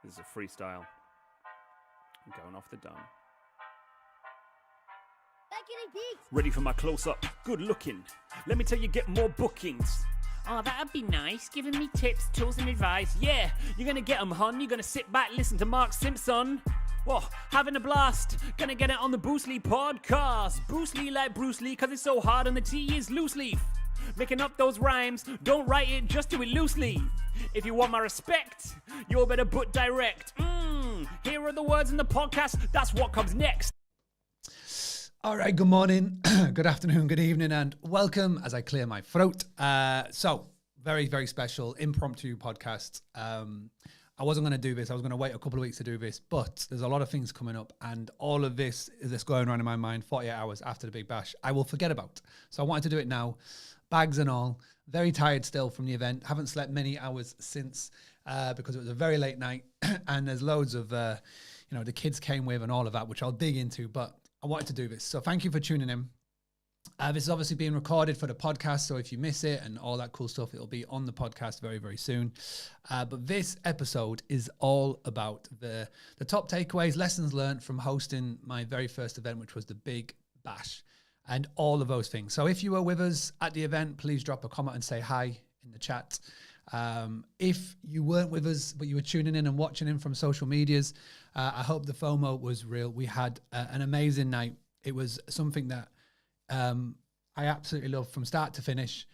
This is a freestyle. I'm going off the dome. Ready for my close-up? Good looking. Let me tell you, get more bookings. Oh, that'd be nice. Giving me tips, tools, and advice. Yeah, you're gonna get them, hon. You're gonna sit back, listen to Mark Simpson. Whoa, having a blast. Gonna get it on the Bruce Lee podcast. Bruce Lee like Bruce Lee, cause it's so hard and the T is loose leaf. Making up those rhymes, don't write it, just do it loosely. If you want my respect, you better put direct. Here are the words in the podcast, that's what comes next. All right, good morning, good afternoon, good evening, and welcome as I clear my throat. So, very, very special impromptu podcast. I wasn't going to do this. I was going to wait a couple of weeks to do this, but there's a lot of things coming up, and all of this is going around in my mind 48 hours after the Big Bash. I will forget about. So I wanted to do it now, bags and all. Very tired still from the event. Haven't slept many hours since because it was a very late night, and there's loads of, the kids came with and all of that, which I'll dig into, but I wanted to do this. So thank you for tuning in. This is obviously being recorded for the podcast, so if you miss it and all that cool stuff, it'll be on the podcast very, very soon. But this episode is all about the top takeaways, lessons learned from hosting my very first event, which was the Big Bash, and all of those things. So if you were with us at the event, please drop a comment and say hi in the chat. If you weren't with us, but you were tuning in and watching in from social medias, I hope the FOMO was real. We had an amazing night. It was something that I absolutely loved from start to finish.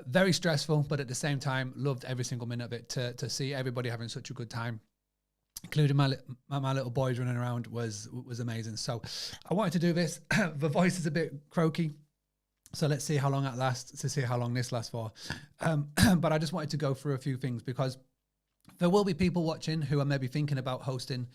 Very stressful, but at the same time, loved every single minute of it. To see everybody having such a good time, including my little boys running around, was amazing. So I wanted to do this. The voice is a bit croaky, so let's see how long that lasts, to see how long this lasts for. But I just wanted to go through a few things, because there will be people watching who are maybe thinking about hosting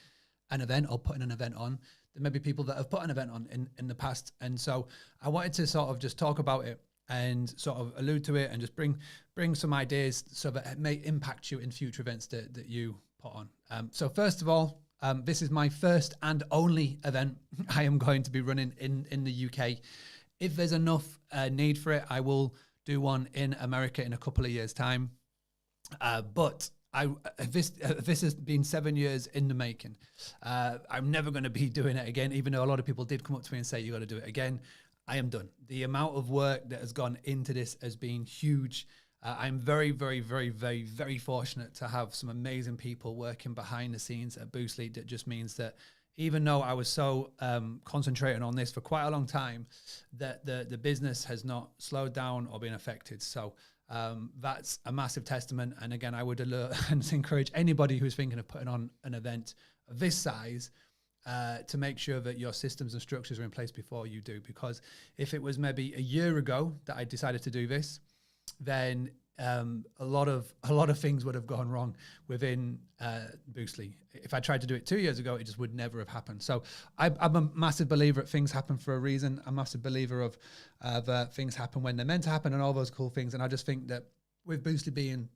an event or putting an event on. There may be people that have put an event on in the past. And so I wanted to sort of just talk about it and sort of allude to it and just bring some ideas so that it may impact you in future events that you put on. So first of all, this is my first and only event I am going to be running in the UK. If there's enough need for it, I will do one in America in a couple of years' time. But this has been 7 years in the making. I'm never going to be doing it again, even though a lot of people did come up to me and say, you got to do it again. I am done. The amount of work that has gone into this has been huge. I'm very, very, very, very, very fortunate to have some amazing people working behind the scenes at Boostly. That just means that even though I was so concentrating on this for quite a long time, that the business has not slowed down or been affected. So that's a massive testament. And again, I would encourage anybody who's thinking of putting on an event of this size to make sure that your systems and structures are in place before you do. Because if it was maybe a year ago that I decided to do this, then a lot of things would have gone wrong within Boostly. If I tried to do it 2 years ago, it just would never have happened. So I'm a massive believer that things happen for a reason. I'm a massive believer of things happen when they're meant to happen and all those cool things. And I just think that with Boostly being,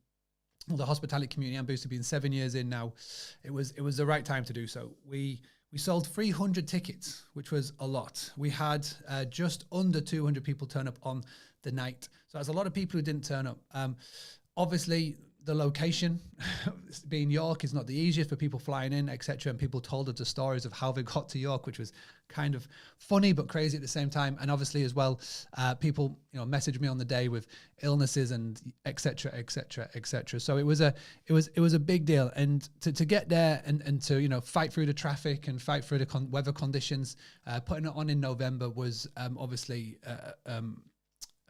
well, the hospitality community and Boostly being 7 years in now, it was the right time to do so. We sold 300 tickets, which was a lot. We had just under 200 people turn up on the night. So there's a lot of people who didn't turn up. Obviously, the location, being York, is not the easiest for people flying in, etc. And people told us the stories of how they got to York, which was kind of funny but crazy at the same time. And obviously as well, people messaged me on the day with illnesses and etc. etc. etc. So it was a big deal. And to get there and to fight through the traffic and fight through the weather conditions, putting it on in November was obviously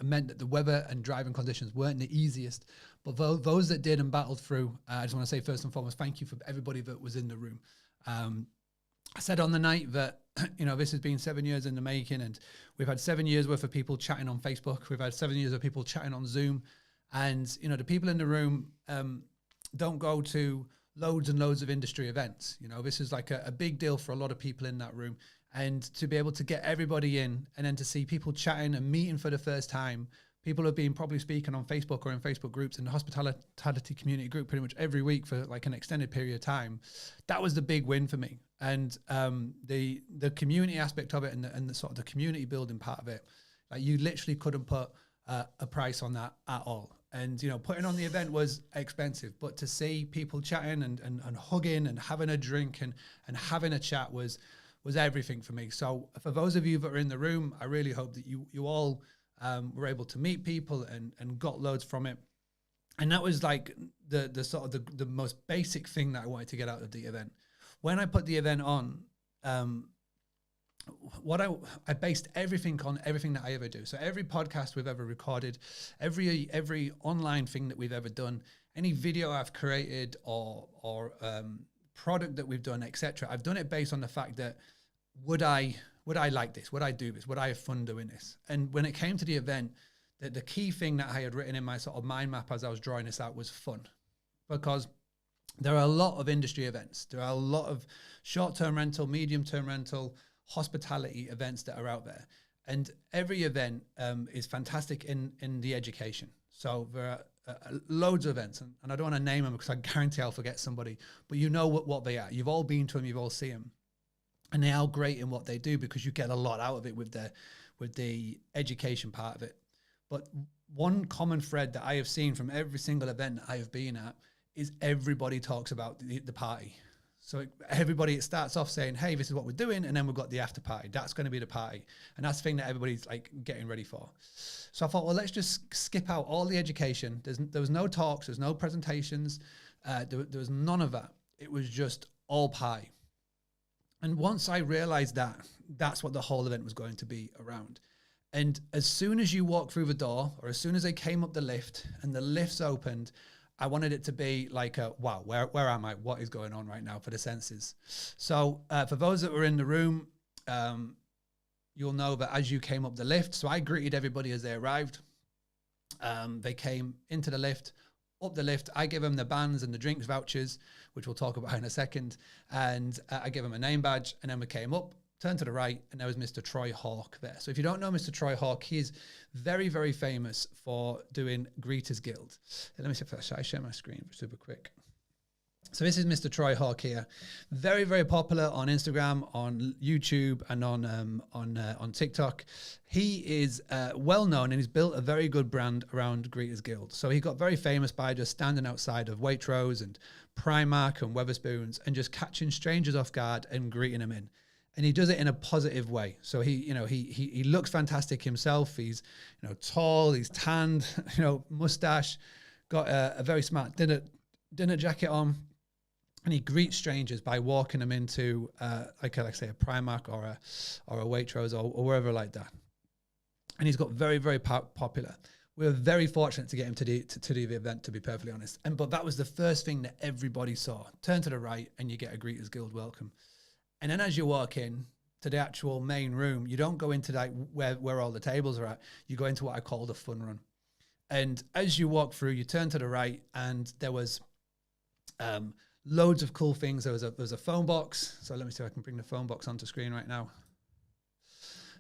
meant that the weather and driving conditions weren't the easiest, but those that did and battled through, I just want to say first and foremost, thank you for everybody that was in the room. I said on the night that, this has been 7 years in the making, and we've had 7 years worth of people chatting on Facebook. We've had 7 years of people chatting on Zoom, and, the people in the room don't go to loads and loads of industry events. This is like a big deal for a lot of people in that room. And to be able to get everybody in and then to see people chatting and meeting for the first time, people have been probably speaking on Facebook or in Facebook groups in the hospitality community group pretty much every week for like an extended period of time. That was the big win for me. And the community aspect of it and the sort of the community building part of it, like you literally couldn't put a price on that at all. And, you know, putting on the event was expensive, but to see people chatting and hugging and having a drink and having a chat was everything for me. So for those of you that are in the room, I really hope that you all were able to meet people and got loads from it. And that was like the sort of the most basic thing that I wanted to get out of the event. When I put the event on, what I based everything on everything that I ever do. So every podcast we've ever recorded, every online thing that we've ever done, any video I've created or product that we've done, etc. I've done it based on the fact that would I like this? Would I do this? Would I have fun doing this? And when it came to the event, the key thing that I had written in my sort of mind map as I was drawing this out was fun, because there are a lot of industry events. There are a lot of short-term rental, medium-term rental, hospitality events that are out there. And every event is fantastic in the education. So there are loads of events, and I don't want to name them because I guarantee I'll forget somebody, but you know what they are. You've all been to them, you've all seen them. And they are great in what they do because you get a lot out of it with the education part of it. But one common thread that I have seen from every single event that I have been at is everybody talks about the party. So it starts off saying, hey, this is what we're doing. And then we've got the after party. That's going to be the party. And that's the thing that everybody's like getting ready for. So I thought, well, let's just skip out all the education. There was no talks. There's no presentations. There was none of that. It was just all party. And once I realized that, that's what the whole event was going to be around. And as soon as you walk through the door, or as soon as I came up the lift and the lifts opened, I wanted it to be like a, wow, where am I? What is going on right now for the senses? So for those that were in the room, you'll know that as you came up the lift, so I greeted everybody as they arrived. They came into the lift, up the lift. I gave them the bands and the drinks vouchers, which we'll talk about in a second. And I gave them a name badge, and then we came up, turned to the right, and there was Mr. Troy Hawk there. So if you don't know Mr. Troy Hawk, he is very, very famous for doing Greeters Guild. Let me see if I share my screen super quick. So this is Mr. Troy Hawk here. Very, very popular on Instagram, on YouTube, and on TikTok. He is well known, and he's built a very good brand around Greeters Guild. So he got very famous by just standing outside of Waitrose and Primark and Wetherspoons and just catching strangers off guard and greeting them in. And he does it in a positive way. So he looks fantastic himself. He's, tall, he's tanned, mustache, got a very smart dinner jacket on. And he greets strangers by walking them into, like I say, a Primark or a Waitrose or wherever like that. And he's got very, very popular. We were very fortunate to get him to the event, to be perfectly honest. But that was the first thing that everybody saw. Turn to the right and you get a Greeters Guild welcome. And then as you walk in to the actual main room, you don't go into like where all the tables are at. You go into what I call the fun run. And as you walk through, you turn to the right, and there was loads of cool things. There was a phone box. So let me see if I can bring the phone box onto screen right now.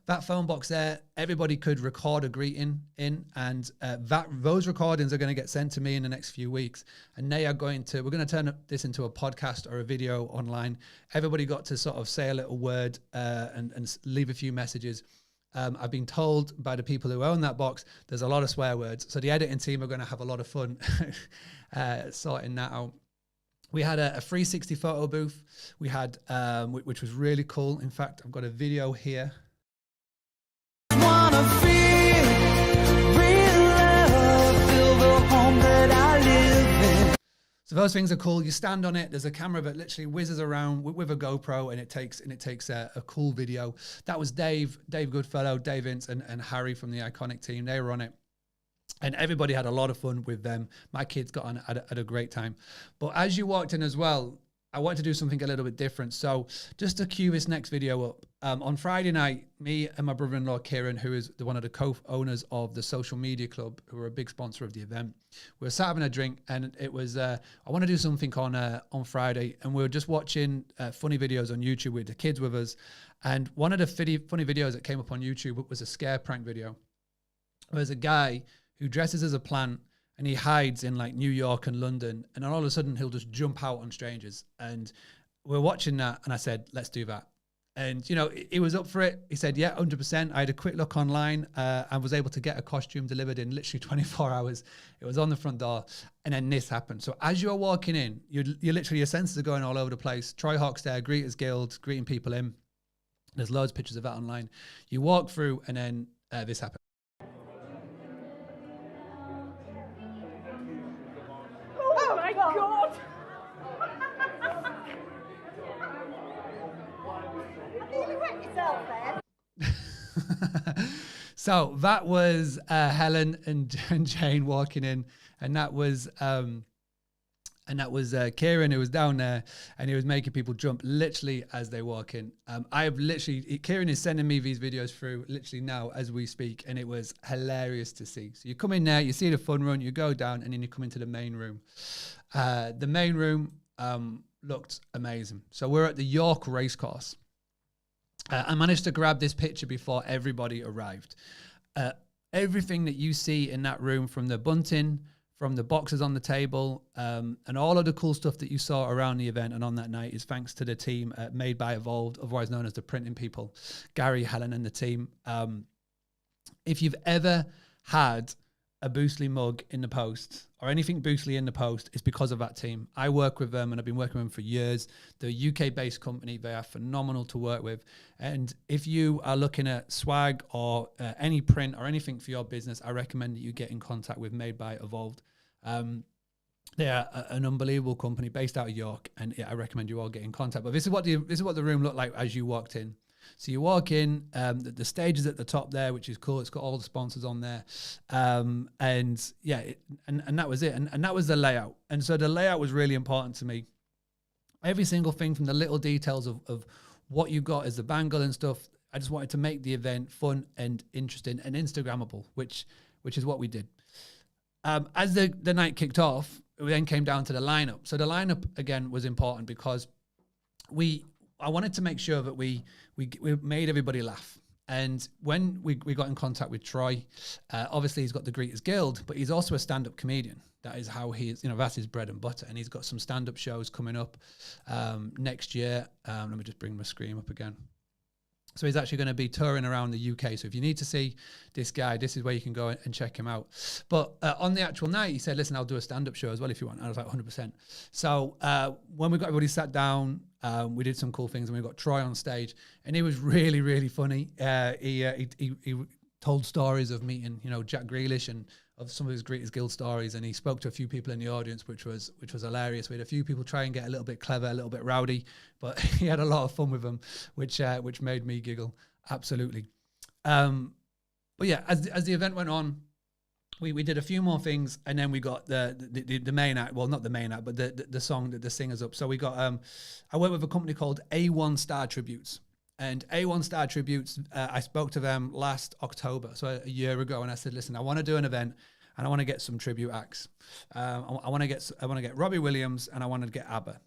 That phone box there, everybody could record a greeting in, and those recordings are going to get sent to me in the next few weeks. And we're going to turn this into a podcast or a video online. Everybody got to sort of say a little word and leave a few messages. I've been told by the people who own that box, there's a lot of swear words. So the editing team are going to have a lot of fun sorting that out. We had a 360 photo booth. We had, which was really cool. In fact, I've got a video here. Wanna feel real love, feel the home that I live in. So those things are cool. You stand on it. There's a camera that literally whizzes around with a GoPro, and it takes a cool video. That was Dave Goodfellow, Dave Ince, and Harry from the Iconic team. They were on it. And everybody had a lot of fun with them. My kids got on at a great time. But as you walked in as well, I wanted to do something a little bit different. So just to cue this next video up, on Friday night, me and my brother-in-law, Kieran, who is one of the co-owners of the Social Media Club, who are a big sponsor of the event, we were sat having a drink, and it was, I want to do something on Friday, and we were just watching funny videos on YouTube with the kids with us. And one of the funny videos that came up on YouTube was a scare prank video. There's a guy who dresses as a plant, and he hides in like New York and London, and then all of a sudden he'll just jump out on strangers. And we're watching that, and I said, let's do that. And, you know, he was up for it. He said, yeah, 100%. I had a quick look online and was able to get a costume delivered in literally 24 hours. It was on the front door. And then this happened. So as you're walking in, you're literally, your senses are going all over the place. Troy Hawk's there, Greeters Guild, greeting people in. There's loads of pictures of that online. You walk through and then this happened. Oh my God! You wet yourself then. So that was Helen and Jane walking in, and that was Kieran, who was down there, and he was making people jump literally as they walk in. Kieran is sending me these videos through literally now as we speak, and it was hilarious to see. So you come in there, you see the fun run, you go down, and then you come into the main room. The main room looked amazing. So we're at the York Racecourse. I managed to grab this picture before everybody arrived. Everything that you see in that room, from the bunting, from the boxes on the table, and all of the cool stuff that you saw around the event and on that night, is thanks to the team Made by Evolved, otherwise known as the Printing People, Gary, Helen, and the team. If you've ever had a Boostly mug in the post or anything Boostly in the post, it's because of that team. I work with them and I've been working with them for years. They're a UK-based company. They are phenomenal to work with. And if you are looking at swag or any print or anything for your business, I recommend that you get in contact with Made by Evolved. They are an unbelievable company based out of York, and I recommend you all get in contact. But this is what the room looked like as you walked in. So you walk in, the stage is at the top there, which is cool. It's got all the sponsors on there. And yeah, and that was it. And that was the layout. And so the layout was really important to me. Every single thing, from the little details of what you got as the bangle and stuff, I just wanted to make the event fun and interesting and Instagrammable, which is what we did. As the night kicked off, we then came down to the lineup. So the lineup, again, was important because I wanted to make sure that we made everybody laugh. And when we got in contact with Troy, obviously he's got the Greeters Guild, but he's also a stand-up comedian. That is how he is, that's his bread and butter. And he's got some stand-up shows coming up next year. Let me just bring my screen up again. So he's actually going to be touring around the UK. So if you need to see this guy, this is where you can go and check him out. But on the actual night, he said, listen, I'll do a stand-up show as well if you want. And I was like, 100%. So when we got everybody sat down, we did some cool things, and we got Troy on stage, and he was really, really funny. He told stories of meeting, Jack Grealish, and of some of his Greeters Guild stories, and he spoke to a few people in the audience, which was hilarious. We had a few people try and get a little bit clever, a little bit rowdy, but he had a lot of fun with them, which made me giggle, absolutely. But yeah, as the event went on, we did a few more things, and then we got the main act. Well, not the main act, but the song that the singers up. So we got I worked with a company called A1 Star Tributes. And A1 Star Tributes, I spoke to them last October, so a year ago, and I said, listen, I want to do an event, and I want to get some tribute acts. I want to get Robbie Williams, and I want to get ABBA.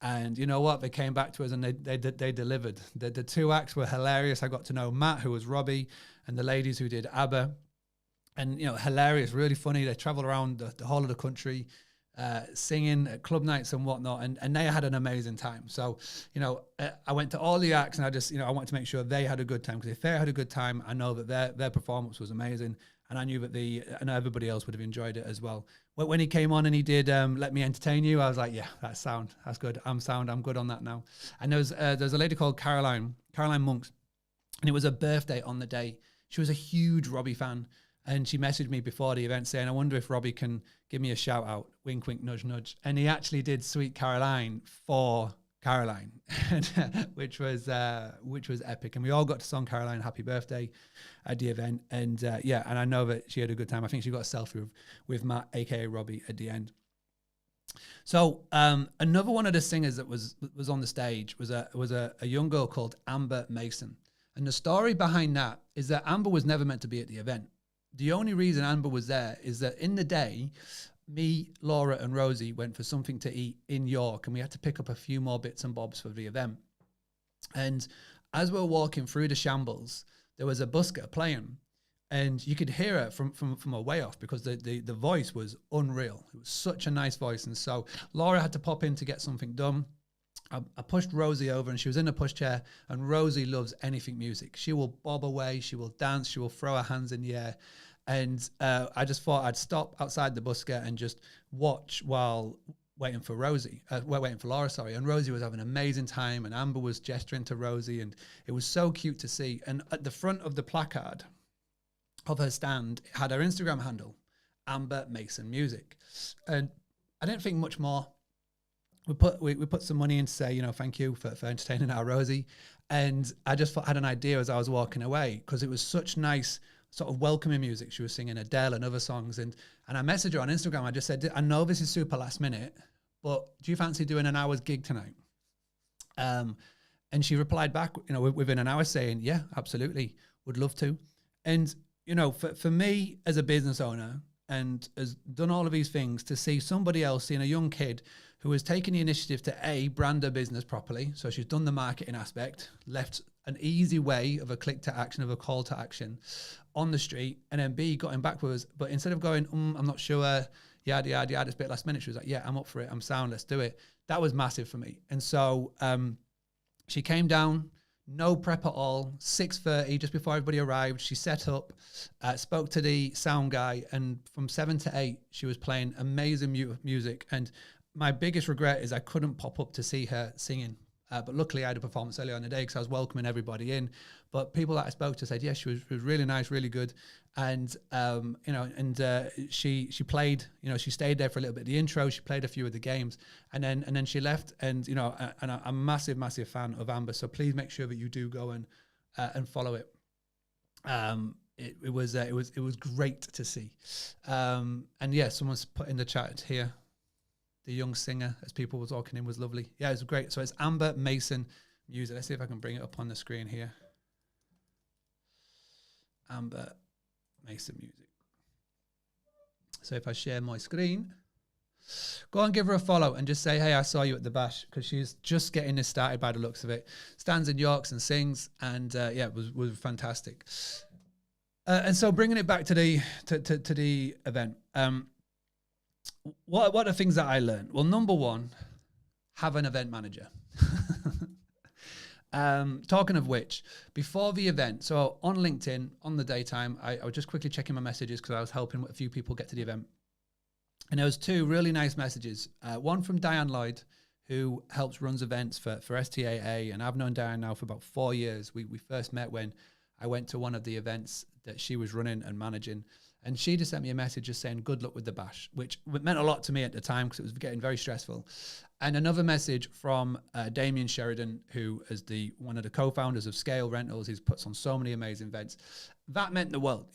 And you know what? They came back to us, and they delivered. The two acts were hilarious. I got to know Matt, who was Robbie, and the ladies who did ABBA. And hilarious, really funny. They travel around the whole of the country, singing at club nights and whatnot, and they had an amazing time. So, I went to all the acts, and I just, I wanted to make sure they had a good time, because if they had a good time, I know that their performance was amazing, and I knew that I know everybody else would have enjoyed it as well. When he came on and he did Let Me Entertain You, I was like, yeah, that's sound, that's good. I'm good on that now. And there's a lady called Caroline Monks, and it was her birthday on the day. She was a huge Robbie fan. And she messaged me before the event saying, I wonder if Robbie can give me a shout out, wink, wink, nudge, nudge. And he actually did Sweet Caroline for Caroline, which was epic. And we all got to song Caroline Happy Birthday at the event. And and I know that she had a good time. I think she got a selfie with Matt, aka Robbie, at the end. So another one of the singers that was on the stage was a young girl called Amber Mason. And the story behind that is that Amber was never meant to be at the event. The only reason Amber was there is that in the day, me, Laura, and Rosie went for something to eat in York, and we had to pick up a few more bits and bobs for the event. And as we were walking through the shambles, there was a busker playing, and you could hear her from a way off, because the voice was unreal. It was such a nice voice. And so Laura had to pop in to get something done. I pushed Rosie over and she was in a pushchair, and Rosie loves anything music. She will bob away, she will dance, she will throw her hands in the air. And I just thought I'd stop outside the busker and just watch while waiting for Laura, sorry. And Rosie was having an amazing time, and Amber was gesturing to Rosie, and it was so cute to see. And at the front of the placard of her stand, it had her Instagram handle, Amber Mason Music. And I didn't think much more. We put some money in to say, thank you for entertaining our Rosie. And I just had an idea as I was walking away, because it was such nice sort of welcoming music. She was singing Adele and other songs. And I messaged her on Instagram. I just said, I know this is super last minute, but do you fancy doing an hour's gig tonight? And she replied back, within an hour saying, yeah, absolutely, would love to. And, for me as a business owner, and has done all of these things, to see somebody else, seeing a young kid who has taken the initiative to brand her business properly. So she's done the marketing aspect, left an easy way of a click to action, of a call to action on the street, and then B, got him back with us. But instead of going, I'm not sure, yada, yada, yada, it's a bit last minute, she was like, yeah, I'm up for it. I'm sound. Let's do it. That was massive for me. And so she came down, no prep at all, 6:30, just before everybody arrived. She set up, spoke to the sound guy, and from 7 to 8, she was playing amazing music. And my biggest regret is I couldn't pop up to see her singing. But luckily I had a performance earlier on the day because I was welcoming everybody in. But people that I spoke to said, yes, she was really nice, really good. And, she played, she stayed there for a little bit. The intro, she played a few of the games, and then she left. And, and I'm a massive, massive fan of Amber. So please make sure that you do go and follow it. It was great to see. And yeah, someone's put in the chat here, the young singer, as people were talking in, was lovely. Yeah, it was great. So it's Amber Mason Music. Let's see if I can bring it up on the screen here. Amber Mason Music. So if I share my screen, go and give her a follow and just say, hey, I saw you at the bash, because she's just getting this started by the looks of it. Stands in Yorks and sings, and yeah, it was fantastic. And so bringing it back to the event, what are things that I learned? Well, number one, have an event manager. Talking of which, before the event, so on LinkedIn, on the daytime, I was just quickly checking my messages because I was helping a few people get to the event. And there was 2 really nice messages. One from Diane Lloyd, who runs events for STAA, and I've known Diane now for about 4 years. We first met when I went to one of the events that she was running and managing. And she just sent me a message just saying, good luck with the bash, which meant a lot to me at the time because it was getting very stressful. And another message from Damien Sheridan, who is one of the co-founders of Scale Rentals. He's puts on so many amazing events. That meant the world.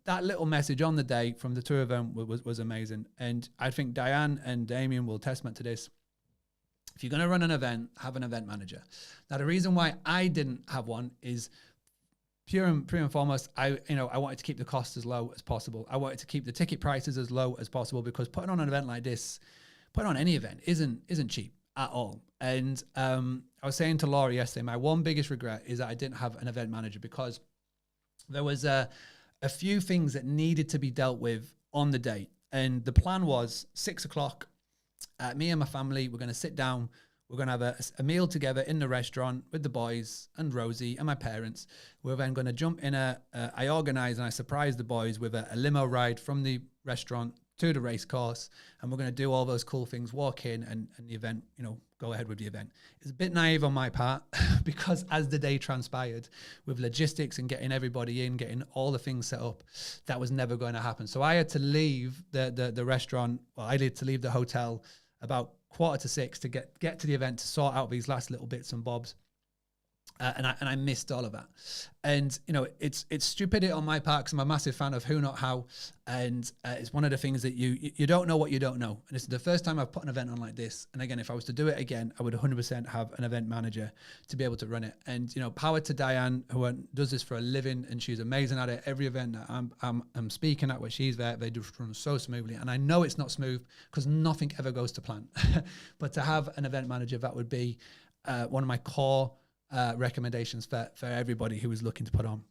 That little message on the day from the 2 of them was amazing. And I think Diane and Damien will testament to this. If you're going to run an event, have an event manager. Now, the reason why I didn't have one is pure and foremost, I wanted to keep the costs as low as possible. I wanted to keep the ticket prices as low as possible, because putting on an event like this, putting on any event isn't cheap at all. And I was saying to Laura yesterday, my one biggest regret is that I didn't have an event manager, because there was a few things that needed to be dealt with on the day. And the plan was 6 o'clock, me and my family, we're going to sit down. We're going to have a meal together in the restaurant with the boys and Rosie and my parents. We're then going to jump in I organise and I surprise the boys with a limo ride from the restaurant to the race course. And we're going to do all those cool things, walk in and the event, go ahead with the event. It's a bit naive on my part because as the day transpired with logistics and getting everybody in, getting all the things set up, that was never going to happen. So I had to leave the restaurant. Well, I had to leave the hotel about 5:45 to get to the event to sort out these last little bits and bobs. And I missed all of that. And, it's stupidity on my part because I'm a massive fan of Who Not How. And it's one of the things that you don't know what you don't know. And this is the first time I've put an event on like this. And again, if I was to do it again, I would 100% have an event manager to be able to run it. And, power to Diane, who does this for a living, and she's amazing at it. Every event that I'm speaking at where she's there, they just run so smoothly. And I know it's not smooth because nothing ever goes to plan. But to have an event manager, that would be one of my core recommendations for everybody who is looking to put on.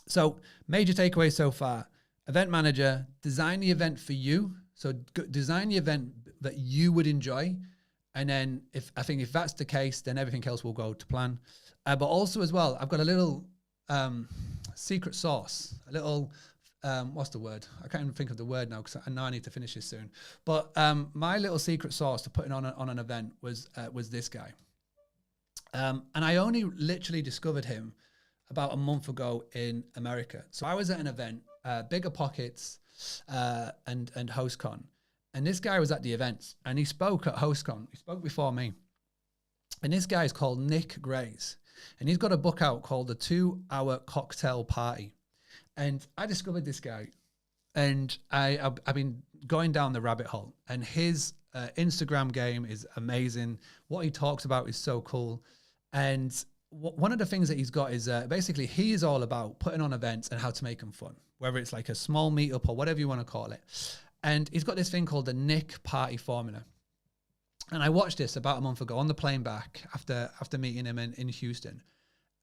So major takeaways so far: event manager, design the event for you. So design the event that you would enjoy And then if that's the case, then everything else will go to plan. But also as well, I've got a little secret sauce, a little, what's the word? I can't even think of the word now because I know I need to finish this soon. But my little secret sauce to putting on an event was this guy. And I only literally discovered him about a month ago in America. So I was at an event, Bigger Pockets and HostCon. And this guy was at the event and he spoke at HostCon. He spoke before me. And this guy is called Nick Grays. And he's got a book out called The 2-Hour Cocktail Party. And I discovered this guy. And I've been going down the rabbit hole. And his Instagram game is amazing. What he talks about is so cool. And one of the things that he's got is basically he is all about putting on events and how to make them fun. Whether it's like a small meetup or whatever you want to call it. And he's got this thing called the Nick Party Formula. And I watched this about a month ago on the plane back after meeting him in Houston.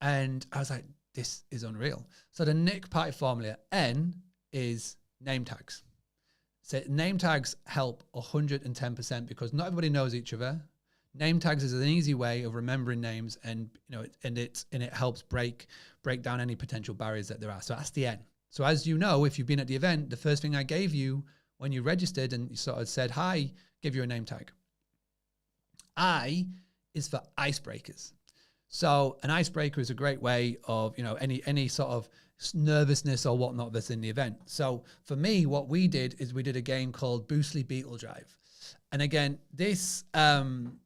And I was like, this is unreal. So the Nick Party Formula, N is name tags. So name tags help 110% because not everybody knows each other. Name tags is an easy way of remembering names and it helps break down any potential barriers that there are. So that's the N. So as you know, if you've been at the event, the first thing I gave you when you registered and you sort of said hi, give you a name tag. I is for icebreakers. So an icebreaker is a great way of, any sort of nervousness or whatnot that's in the event. So for me, what we did is we did a game called Boostly Beetle Drive. And again, this game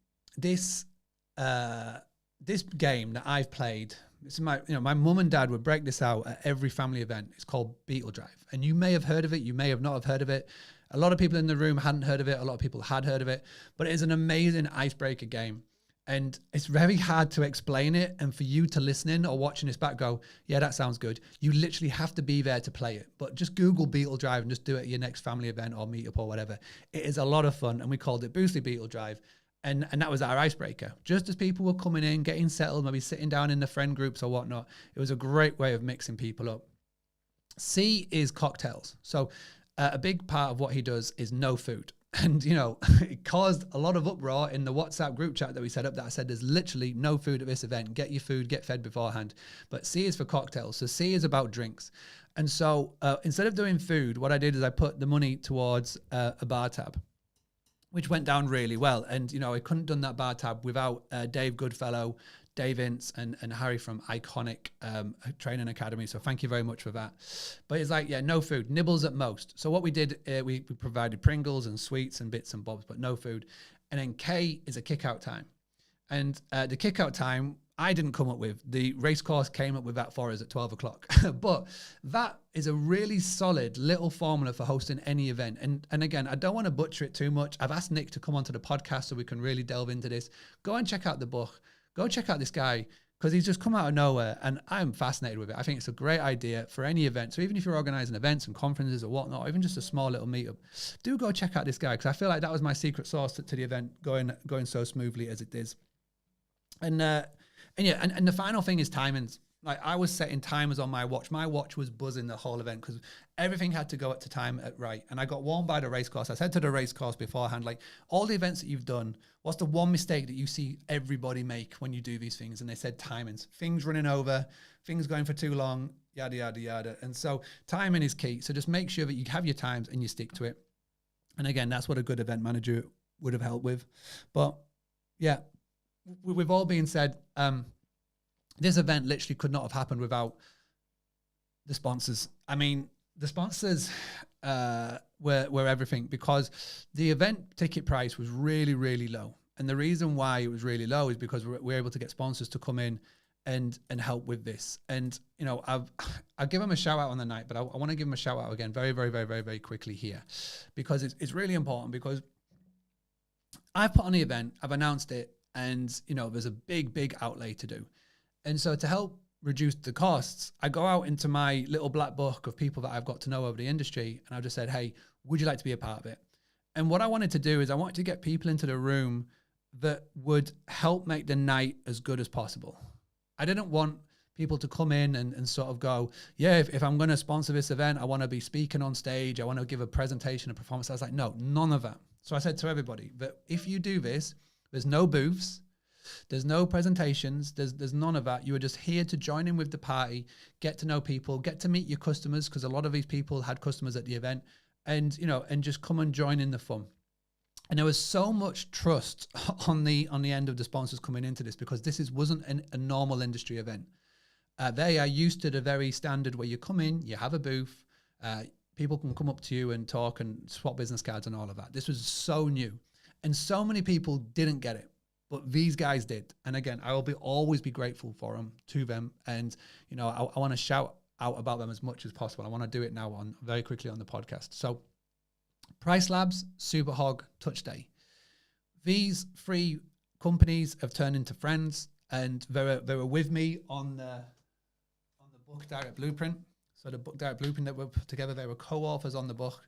that I've played, this is my mum and dad would break this out at every family event. It's called Beetle Drive. And you may have heard of it. You may have not have heard of it. A lot of people in the room hadn't heard of it. A lot of people had heard of it. But it is an amazing icebreaker game. And it's very hard to explain it. And for you to listen in or watching this back go, yeah, that sounds good. You literally have to be there to play it. But just Google Beetle Drive and just do it at your next family event or meetup or whatever. It is a lot of fun. And we called it Boostly Beetle Drive. And that was our icebreaker. Just as people were coming in, getting settled, maybe sitting down in the friend groups or whatnot, it was a great way of mixing people up. C is cocktails. So a big part of what he does is no food. And, it caused a lot of uproar in the WhatsApp group chat that we set up that I said, there's literally no food at this event. Get your food, get fed beforehand. But C is for cocktails. So C is about drinks. And so instead of doing food, what I did is I put the money towards a bar tab, which went down really well. And, I couldn't have done that bar tab without Dave Goodfellow, Dave Ince, and Harry from Iconic Training Academy. So thank you very much for that. But it's like, no food, nibbles at most. So what we did, we provided Pringles and sweets and bits and bobs, but no food. And then K is a kick-out time. And the kick-out time, I didn't come up with. The race course came up with that for us at 12 o'clock. But that is a really solid little formula for hosting any event. And again, I don't want to butcher it too much. I've asked Nick to come onto the podcast so we can really delve into this. Go and check out the book. Go check out this guy because he's just come out of nowhere and I'm fascinated with it. I think it's a great idea for any event. So even if you're organizing events and conferences or whatnot, or even just a small little meetup, do go check out this guy because I feel like that was my secret sauce to the event going so smoothly as it is. And the final thing is timings. Like I was setting timers on my watch. My watch was buzzing the whole event because everything had to go at the time right. And I got warned by the race course. I said to the race course beforehand, like all the events that you've done, what's the one mistake that you see everybody make when you do these things? And they said timings, things running over, things going for too long, yada, yada, yada. And so timing is key. So just make sure that you have your times and you stick to it. And again, that's what a good event manager would have helped with. But yeah, we've all been said, this event literally could not have happened without the sponsors. I mean, the sponsors were everything because the event ticket price was really, really low. And the reason why it was really low is because we're able to get sponsors to come in and help with this. And, I'll give them a shout out on the night, but I want to give them a shout out again very, very, very, very, very quickly here because it's really important because I've put on the event, I've announced it, and, there's a big, big outlay to do. And so to help reduce the costs, I go out into my little black book of people that I've got to know over the industry. And I've just said, hey, would you like to be a part of it? And what I wanted to do is I wanted to get people into the room that would help make the night as good as possible. I didn't want people to come in and sort of go, yeah, if I'm going to sponsor this event, I want to be speaking on stage. I want to give a presentation, a performance. I was like, no, none of that. So I said to everybody that if you do this, There's no booths. There's no presentations. There's none of that. You are just here to join in with the party, get to know people, get to meet your customers, because a lot of these people had customers at the event, and and just come and join in the fun. And there was so much trust on the end of the sponsors coming into this, because this wasn't a normal industry event. They are used to the very standard where you come in, you have a booth, people can come up to you and talk and swap business cards and all of that. This was so new, and so many people didn't get it. But these guys did. And again, I will always be grateful to them. And, I want to shout out about them as much as possible. I want to do it now very quickly on the podcast. So Price Labs, Superhog, Touch Day. These three companies have turned into friends, and they were with me on the book Direct Blueprint. So the book Direct Blueprint that we put together, they were co-authors on the book.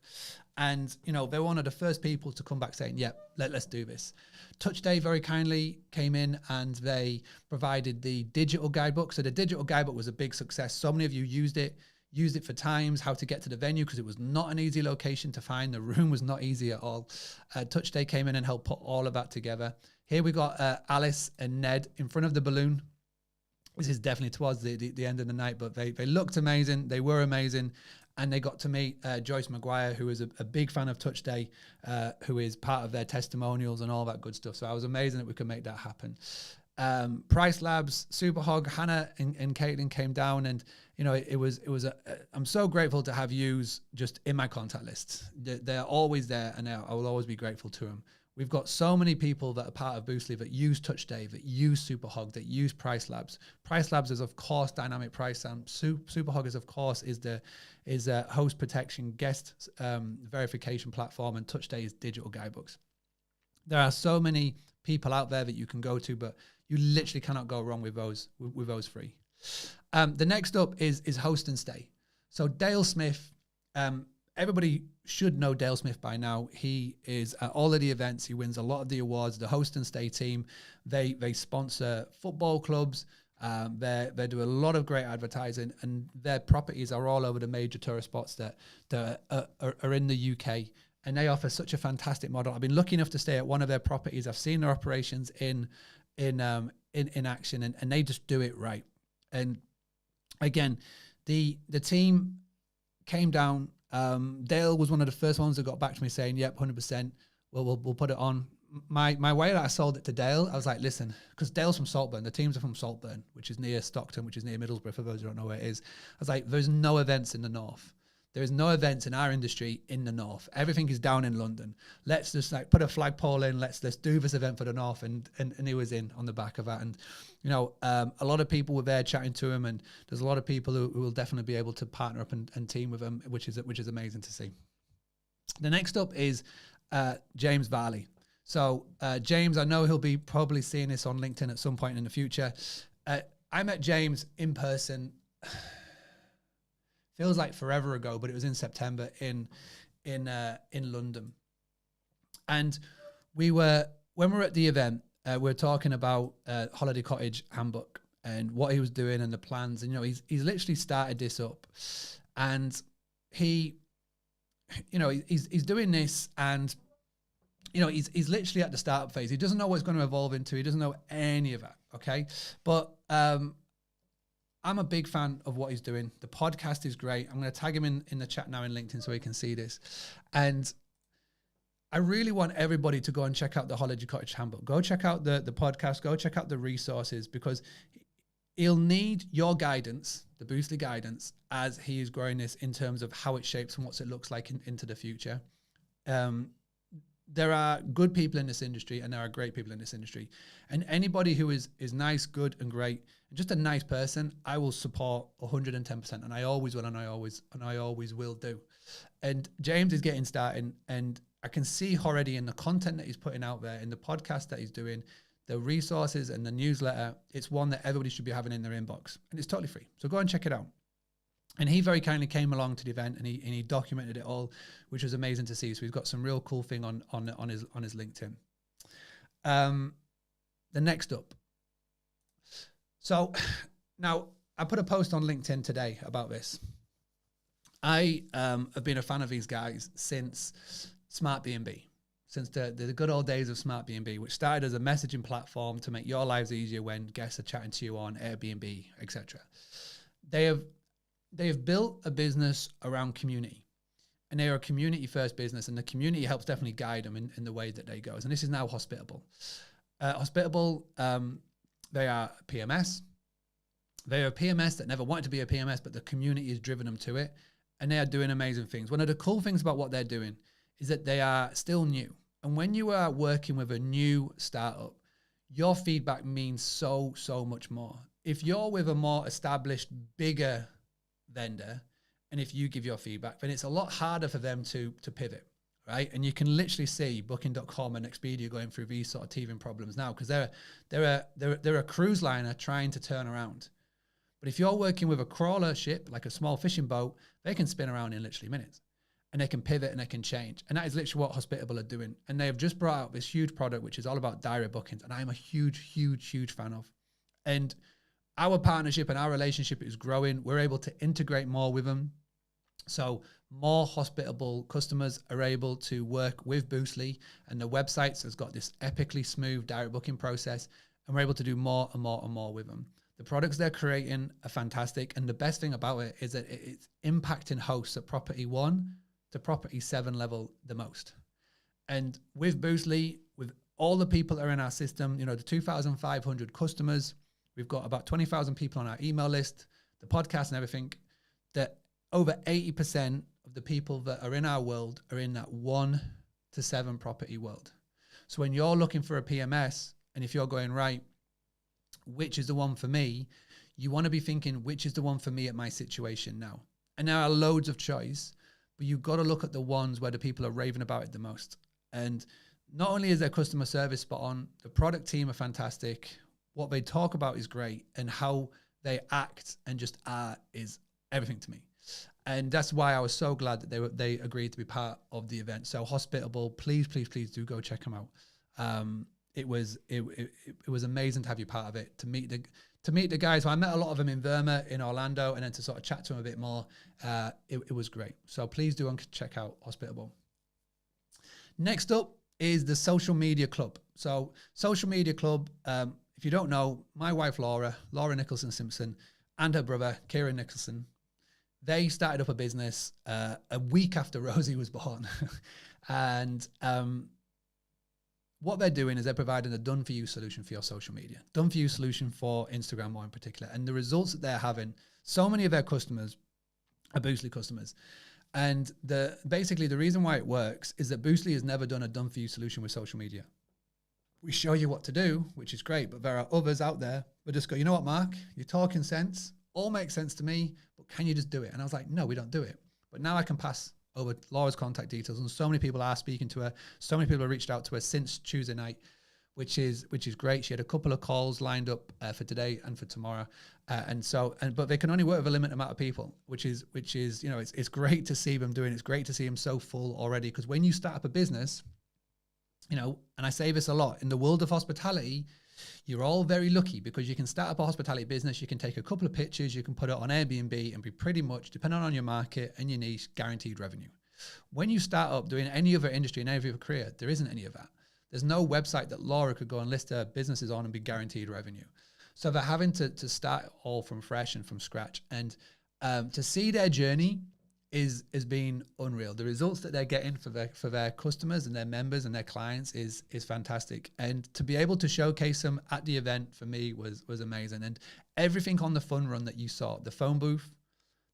And, they were one of the first people to come back saying, yeah, let's do this. Touch Day very kindly came in and they provided the digital guidebook. So the digital guidebook was a big success. So many of you used it for times, how to get to the venue, because it was not an easy location to find. The room was not easy at all. Touch Day came in and helped put all of that together. Here we got Alice and Ned in front of the balloon. This is definitely towards the end of the night, but they looked amazing. They were amazing. And they got to meet Joyce Maguire, who is a big fan of Touch Day, who is part of their testimonials and all that good stuff. So I was amazing that we could make that happen. Price Labs, Superhog, Hannah and Caitlin came down, and I'm so grateful to have yous just in my contact list. They're always there, and I will always be grateful to them. We've got so many people that are part of Boostly that use Touch Day, that use Superhog, that use Price Labs. Price Labs is, of course, dynamic price, and Superhog is, of course, is a host protection, guest verification platform, and Touch Day is digital guidebooks. There are so many people out there that you can go to, but you literally cannot go wrong with those three. The next up is Host and Stay. So Dale Smith, everybody should know Dale Smith by now. He is at all of the events. He wins a lot of the awards. The Host and Stay team, they sponsor football clubs. They do a lot of great advertising, and their properties are all over the major tourist spots that are in the UK. And they offer such a fantastic model. I've been lucky enough to stay at one of their properties. I've seen their operations in action, and they just do it right. And again, the team came down. Dale was one of the first ones that got back to me saying, yep, 100%, we'll put it on. My way that I sold it to Dale, I was like, listen, because Dale's from Saltburn, the teams are from Saltburn, which is near Stockton, which is near Middlesbrough, for those who don't know where it is. I was like, there's no events in the north. There is no events in our industry in the north. Everything is down in London. Let's just put a flagpole in. Let's do this event for the north, and he was in on the back of that. And a lot of people were there chatting to him, and there's a lot of people who will definitely be able to partner up and team with him, which is amazing to see. The next up is James Varley. So James, I know he'll be probably seeing this on LinkedIn at some point in the future. I met James in person. Feels like forever ago, but it was in September in London. And when we were at the event, we were talking about Holiday Cottage Handbook and what he was doing and the plans. And he's literally started this up, and he's doing this, and he's literally at the startup phase. He doesn't know what it's going to evolve into. He doesn't know any of that. Okay, but I'm a big fan of what he's doing. The podcast is great. I'm going to tag him in the chat now in LinkedIn so he can see this. And I really want everybody to go and check out the Holiday Cottage Handbook. Go check out the podcast. Go check out the resources, because he'll need your guidance, the Boostly guidance, as he is growing this in terms of how it shapes and what it looks like into the future. There are good people in this industry, and there are great people in this industry. And anybody who is nice, good, and great, and just a nice person, I will support 110%, and I always will, and I always will do. And James is getting started, and I can see already in the content that he's putting out there, in the podcast that he's doing, the resources and the newsletter, it's one that everybody should be having in their inbox, and it's totally free. So go and check it out. And he very kindly came along to the event, and he documented it all, which was amazing to see. So he's got some real cool thing on his LinkedIn. The next up. So now I put a post on LinkedIn today about this. I have been a fan of these guys since Smart B&B. since the good old days of Smart B&B, which started as a messaging platform to make your lives easier when guests are chatting to you on Airbnb, etc. They have built a business around community, and they are a community first business, and the community helps definitely guide them in the way that they go. And this is now Hospitable. Hospitable, they are PMS. They are a PMS that never wanted to be a PMS, but the community has driven them to it, and they are doing amazing things. One of the cool things about what they're doing is that they are still new. And when you are working with a new startup, your feedback means so much more. If you're with a more established, bigger vendor, and if you give your feedback, then it's a lot harder for them to pivot, right? And you can literally see Booking.com and Expedia going through these sort of teething problems now because they're a cruise liner trying to turn around. But if you're working with a crawler ship, like a small fishing boat, they can spin around in literally minutes. And they can pivot and they can change. And that is literally what Hospitable are doing. And they have just brought out this huge product, which is all about direct bookings. And I'm a huge fan of. And our partnership and our relationship is growing. We're able to integrate more with them. So more Hospitable customers are able to work with Boostly, and the websites has got this epically smooth direct booking process. And we're able to do more and more with them. The products they're creating are fantastic. And the best thing about it is that it's impacting hosts at property 1 to property 7 level the most. And with Boostly, with all the people that are in our system, the 2,500 customers, we've got about 20,000 people on our email list, the podcast and everything, that over 80% of the people that are in our world are in that 1 to 7 property world. So when you're looking for a PMS, and if you're going, right, which is the one for me, you want to be thinking, which is the one for me at my situation now? And there are loads of choice, but you've got to look at the ones where the people are raving about it the most. And not only is their customer service spot on, the product team are fantastic. What they talk about is great, and how they act and just are is everything to me. And that's why I was so glad that they agreed to be part of the event. So Hospitable, please do go check them out. It was amazing to have you part of it, to meet the guys. So I met a lot of them in Verma, in Orlando, and then to sort of chat to them a bit more. It was great. So please do check out Hospitable. Next up is the Social Media Club. So Social Media Club, if you don't know, my wife Laura Nicholson Simpson, and her brother Kieran Nicholson, they started up a business a week after Rosie was born. And what they're doing is they're providing a done-for-you solution for your social media, done-for-you solution for Instagram more in particular. And the results that they're having, so many of their customers are Boostly customers. And basically the reason why it works is that Boostly has never done a done-for-you solution with social media. We show you what to do, which is great, but there are others out there that just go, you know what, Mark, you're talking sense, all makes sense to me, but can you just do it? And I was like, no, we don't do it. But now I can pass over Laura's contact details, and so many people are speaking to her. So many people have reached out to her since Tuesday night, which is great. She had a couple of calls lined up for today and for tomorrow, but they can only work with a limited amount of people, which is it's great to see them doing. It's great to see them so full already, because when you start up a business, and I say this a lot in the world of hospitality, you're all very lucky because you can start up a hospitality business. You can take a couple of pictures, you can put it on Airbnb and be pretty much, depending on your market and your niche, guaranteed revenue. When you start up doing any other industry and any other career, there isn't any of that. There's no website that Laura could go and list her businesses on and be guaranteed revenue. So they're having to start all from fresh and from scratch. And to see their journey is being unreal. The results that they're getting for their customers and their members and their clients is fantastic. And to be able to showcase them at the event for me was amazing. And everything on the fun run that you saw, the phone booth,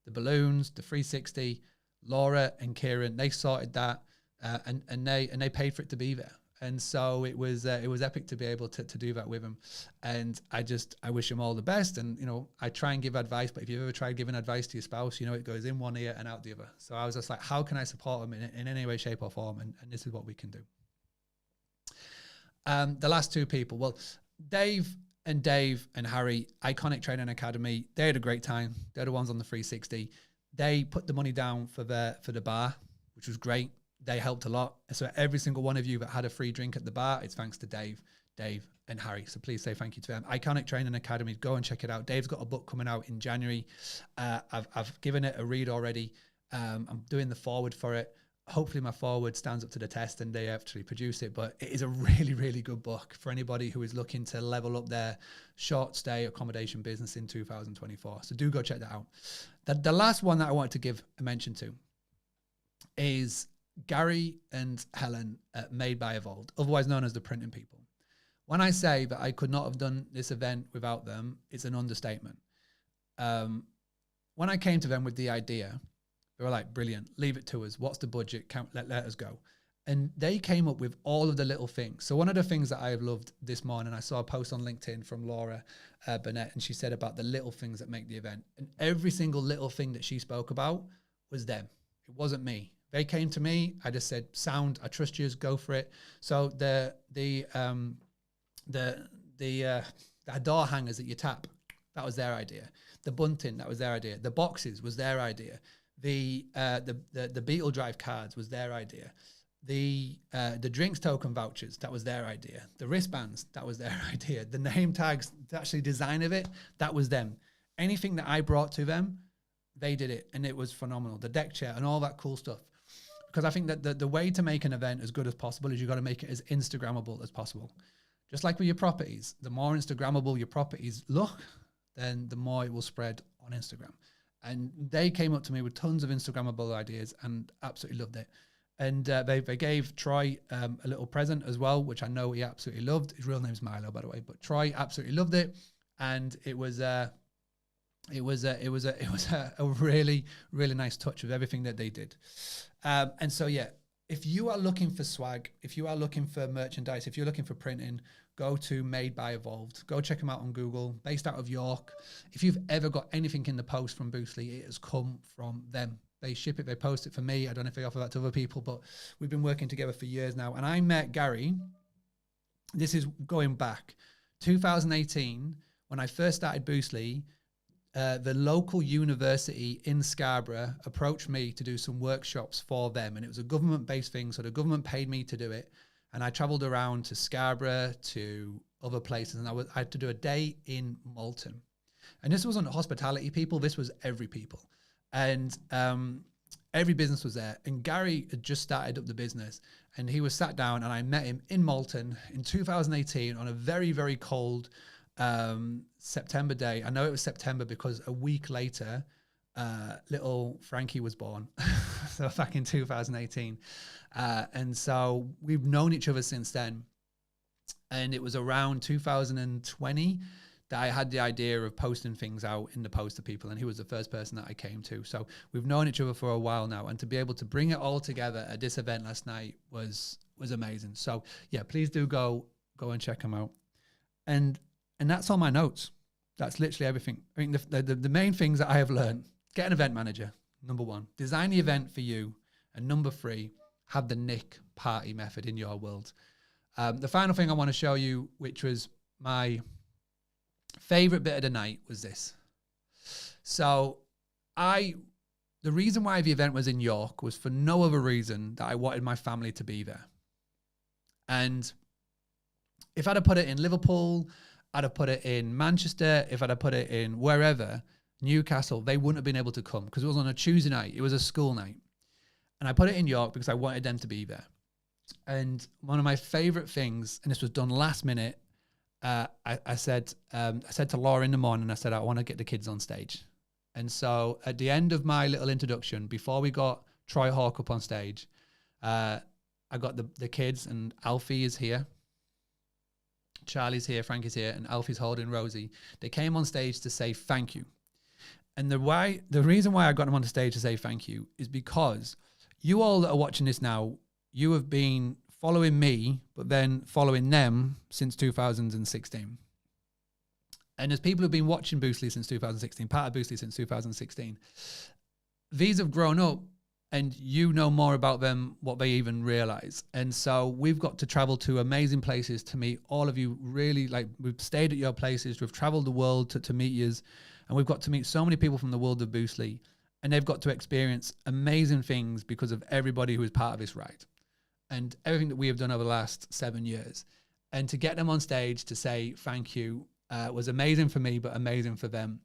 the balloons, the 360, Laura and Kieran, they sorted that and they paid for it to be there. And so it was epic to be able to do that with them. And I wish them all the best. And, I try and give advice, but if you've ever tried giving advice to your spouse, it goes in one ear and out the other. So I was just like, how can I support them in any way, shape or form? And this is what we can do. The last two people, well, Dave and Harry, Iconic Training Academy, they had a great time. They're the ones on the 360. They put the money down for the bar, which was great. They helped a lot. So every single one of you that had a free drink at the bar, it's thanks to Dave, and Harry. So please say thank you to them. Iconic Training Academy, go and check it out. Dave's got a book coming out in January. I've given it a read already. I'm doing the forward for it. hopefully my forward stands up to the test and they actually produce it. But it is a really, really good book for anybody who is looking to level up their short stay accommodation business in 2024. So do go check that out. The last one that I wanted to give a mention to is Gary and Helen at Made by Evolved, otherwise known as the Printing People. When I say that I could not have done this event without them, it's an understatement. When I came to them with the idea, they were like, brilliant, leave it to us. What's the budget? Let us go. And they came up with all of the little things. So one of the things that I have loved this morning, I saw a post on LinkedIn from Laura Burnett, and she said about the little things that make the event. And every single little thing that she spoke about was them. It wasn't me. They came to me. I just said, sound, I trust you, go for it. So the door hangers that you tap, that was their idea. The bunting, that was their idea. The boxes was their idea. The Beetle Drive cards was their idea. The drinks token vouchers, that was their idea. The wristbands, that was their idea. The name tags, the actually design of it, that was them. Anything that I brought to them, they did it, and it was phenomenal. The deck chair and all that cool stuff. Because I think that the way to make an event as good as possible is you've got to make it as Instagrammable as possible. Just like with your properties, the more Instagrammable your properties look, then the more it will spread on Instagram. And they came up to me with tons of Instagrammable ideas and absolutely loved it. And they gave Troy a little present as well, which I know he absolutely loved. His real name's Milo, by the way, but Troy absolutely loved it. And it was a really, really nice touch of everything that they did. And so, yeah, if you are looking for swag, if you are looking for merchandise, if you're looking for printing, go to Made by Evolved. Go check them out on Google, based out of York. If you've ever got anything in the post from Boostly, it has come from them. They ship it, they post it for me. I don't know if they offer that to other people, but we've been working together for years now. And I met Gary, this is going back, 2018, when I first started Boostly. The local university in Scarborough approached me to do some workshops for them, and it was a government-based thing, so the government paid me to do it. And I traveled around to Scarborough, to other places, and I had to do a day in Malton. And this wasn't hospitality people, this was every people. And every business was there. And Gary had just started up the business, and he was sat down, and I met him in Malton in 2018 on a very, very cold September day. I know it was September because a week later, little Frankie was born. So back in 2018. And so we've known each other since then. And it was around 2020 that I had the idea of posting things out in the post to people. And he was the first person that I came to. So we've known each other for a while now. And to be able to bring it all together at this event last night was amazing. So yeah, please do go and check them out. And that's all my notes. That's literally everything. I mean, the main things that I have learned: get an event manager, number one. Design the event for you. And number three, have the Nick party method in your world. The final thing I want to show you, which was my favorite bit of the night, was this. So the reason why the event was in York was for no other reason that I wanted my family to be there. And if I'd have put it in Liverpool, I'd have put it in Manchester, if I'd have put it in wherever, Newcastle, they wouldn't have been able to come because it was on a Tuesday night. It was a school night. And I put it in York because I wanted them to be there. And one of my favorite things, and this was done last minute, I said to Laura in the morning, I said, I want to get the kids on stage. And so at the end of my little introduction, before we got Troy Hawk up on stage, I got the kids, and Alfie is here. Charlie's here, Frankie's here, and Alfie's holding Rosie. They came on stage to say thank you. And the reason why I got them on the stage to say thank you is because you all that are watching this now, you have been following me, but then following them since 2016. And as people who've been watching Boostly since 2016, part of Boostly since 2016, these have grown up, and you know more about them what they even realize. And so we've got to travel to amazing places to meet all of you. Really, like, we've stayed at your places, we've traveled the world to meet yous, and we've got to meet so many people from the world of Boostly, and they've got to experience amazing things because of everybody who is part of this ride and everything that we have done over the last 7 years. And to get them on stage to say thank you was amazing for me, but amazing for them.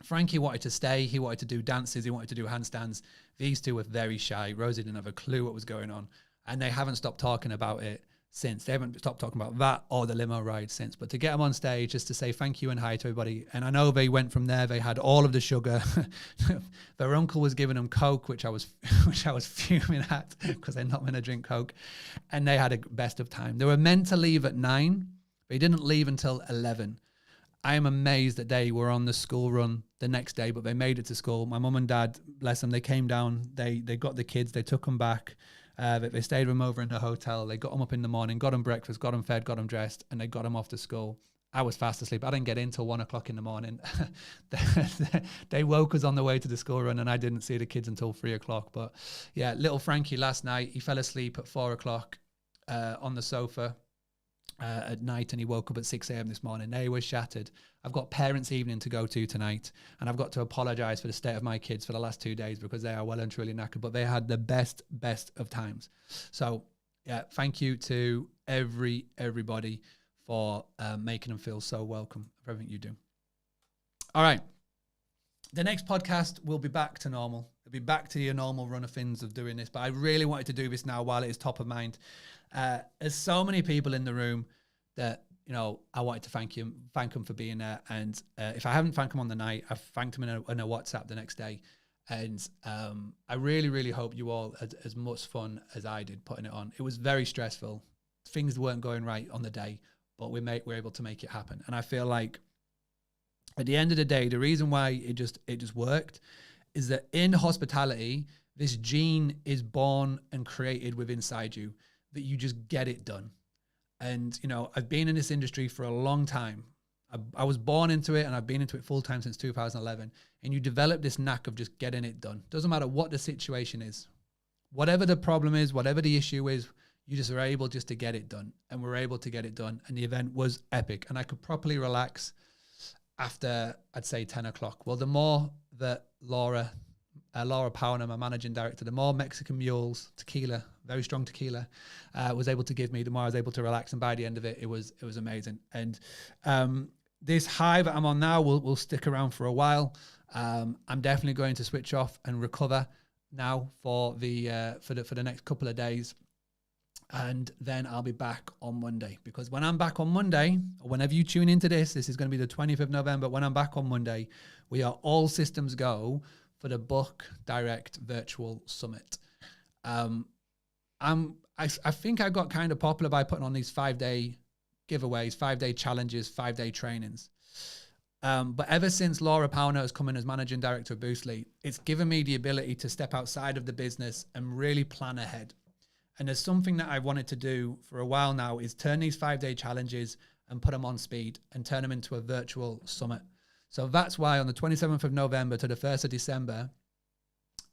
Frankie wanted to stay. He wanted to do dances. He wanted to do handstands. These two were very shy. Rosie didn't have a clue what was going on. And they haven't stopped talking about it since. They haven't stopped talking about that or the limo ride since. But to get them on stage just to say thank you and hi to everybody. And I know they went from there. They had all of the sugar. Their uncle was giving them Coke, which I was fuming at because they're not going to drink Coke. And they had a best of time. They were meant to leave at 9. They didn't leave until 11. I am amazed that they were on the school run the next day, but they made it to school. My mum and dad, bless them, they came down. They got the kids. They took them back. They stayed with them over in the hotel. They got them up in the morning, got them breakfast, got them fed, got them dressed, and they got them off to school. I was fast asleep. I didn't get in till 1 o'clock in the morning. They woke us on the way to the school run, and I didn't see the kids until 3 o'clock. But yeah, little Frankie last night, he fell asleep at 4 o'clock on the sofa at night, and he woke up at 6 a.m. this morning. They were shattered. I've got parents' evening to go to tonight, and I've got to apologize for the state of my kids for the last 2 days because they are well and truly knackered, but they had the best of times. So yeah, thank you to everybody for making them feel so welcome for everything you do. All right. The next podcast will be back to normal. It'll be back to your normal run of things of doing this, but I really wanted to do this now while it is top of mind. There's so many people in the room that, you know, I wanted to thank them for being there. And if I haven't thanked them on the night, I've thanked them in a WhatsApp the next day. And I really hope you all had as much fun as I did putting it on. It was very stressful. Things weren't going right on the day, but we're able to make it happen. And I feel like at the end of the day, the reason why it just worked is that in hospitality, this gene is born and created within inside you that you just get it done. And, you know, I've been in this industry for a long time. I was born into it, and I've been into it full time since 2011. And you develop this knack of just getting it done. Doesn't matter what the situation is, whatever the problem is, whatever the issue is, you just are able just to get it done. And we're able to get it done. And the event was epic. And I could properly relax after, I'd say, 10 o'clock. Well, the more that Laura Power, my managing director, the more Mexican Mules tequila, very strong tequila, was able to give me, the more I was able to relax. And by the end of it, it was amazing. And this high that I'm on now will stick around for a while. I'm definitely going to switch off and recover now for the next couple of days. And then I'll be back on Monday, because when I'm back on Monday, or whenever you tune into this is going to be the 20th of November. When I'm back on Monday, we are all systems go for the Book Direct Virtual Summit. I think I got kind of popular by putting on these 5-day giveaways, 5-day challenges, 5-day trainings. But ever since Laura Powner has come in as managing director of Boostly, it's given me the ability to step outside of the business and really plan ahead. And there's something that I wanted to do for a while now is turn these 5-day challenges and put them on speed and turn them into a virtual summit. So that's why on the 27th of November to the 1st of December,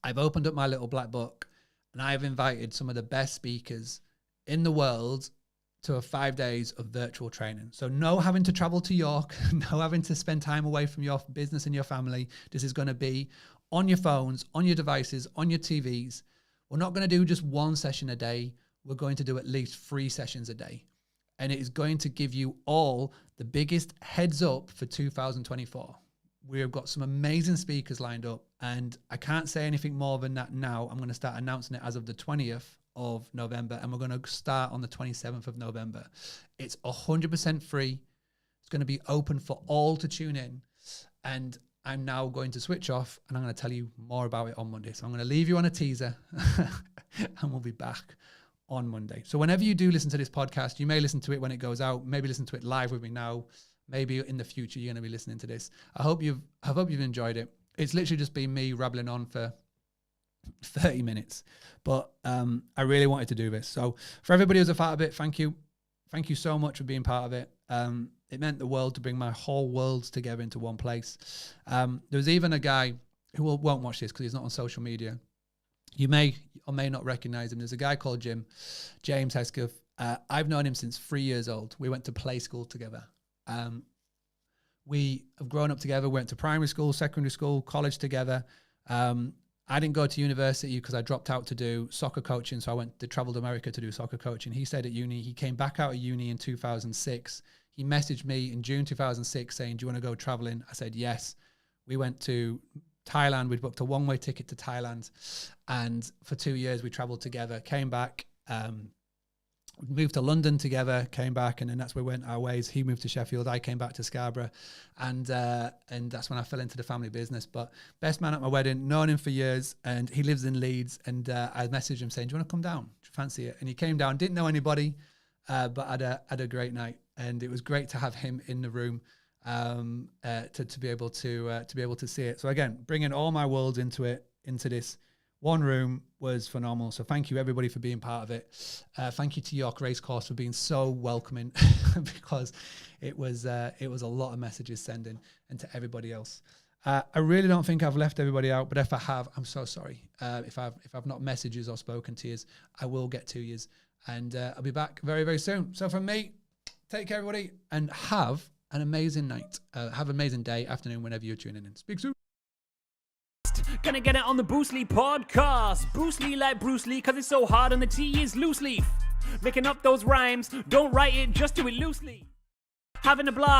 I've opened up my little black book and I've invited some of the best speakers in the world to a 5 days of virtual training. So no having to travel to York, no having to spend time away from your business and your family. This is going to be on your phones, on your devices, on your TVs. We're not going to do just one session a day. We're going to do at least 3 sessions a day. And it is going to give you all the biggest heads up for 2024. We've got some amazing speakers lined up, and I can't say anything more than that now. I'm going to start announcing it as of the 20th of November, and we're going to start on the 27th of November. It's 100% free. It's going to be open for all to tune in. And I'm now going to switch off, and I'm going to tell you more about it on Monday. So I'm going to leave you on a teaser and we'll be back on Monday. So whenever you do listen to this podcast, you may listen to it when it goes out, maybe listen to it live with me now, maybe in the future you're going to be listening to this. I hope you've enjoyed it. It's literally just been me rambling on for 30 minutes, but I really wanted to do this. So for everybody who's a part of it, thank you so much for being part of it. It meant the world to bring my whole worlds together into one place. There was even a guy who won't watch this because he's not on social media. You may or may not recognize him. There's a guy called James Hesketh. I've known him since 3 years old. We went to play school together. We have grown up together, went to primary school, secondary school, college together. I didn't go to university because I dropped out to do soccer coaching. So I went to travel to America to do soccer coaching. He stayed at uni. He came back out of uni in 2006. He messaged me in June 2006 saying, do you want to go traveling? I said, yes. We went to Thailand. We'd booked a one-way ticket to Thailand, and for 2 years we traveled together. Came back, moved to London together. Came back, and then that's where we went our ways. He moved to Sheffield. I came back to Scarborough, and that's when I fell into the family business. But best man at my wedding, known him for years, and he lives in Leeds. And I messaged him saying, "Do you want to come down? Do you fancy it?" And he came down. Didn't know anybody, but had a great night, and it was great to have him in the room. To be able to see it. So again, bringing all my worlds into this one room was phenomenal. So thank you everybody for being part of it. Thank you to York Racecourse for being so welcoming because it was a lot of messages sending, and to everybody else. I really don't think I've left everybody out, but if I have, I'm so sorry. If I've not messages or spoken to you, I will get to you, and I'll be back very, very soon. So from me, take care everybody, and have an amazing night. Have an amazing day, afternoon, whenever you're tuning in. Speak soon. Gonna get it on the Bruce Lee podcast. Bruce Lee like Bruce Lee, cause it's so hard and the T is loose leaf. Making up those rhymes, don't write it, just do it loosely. Having a blast.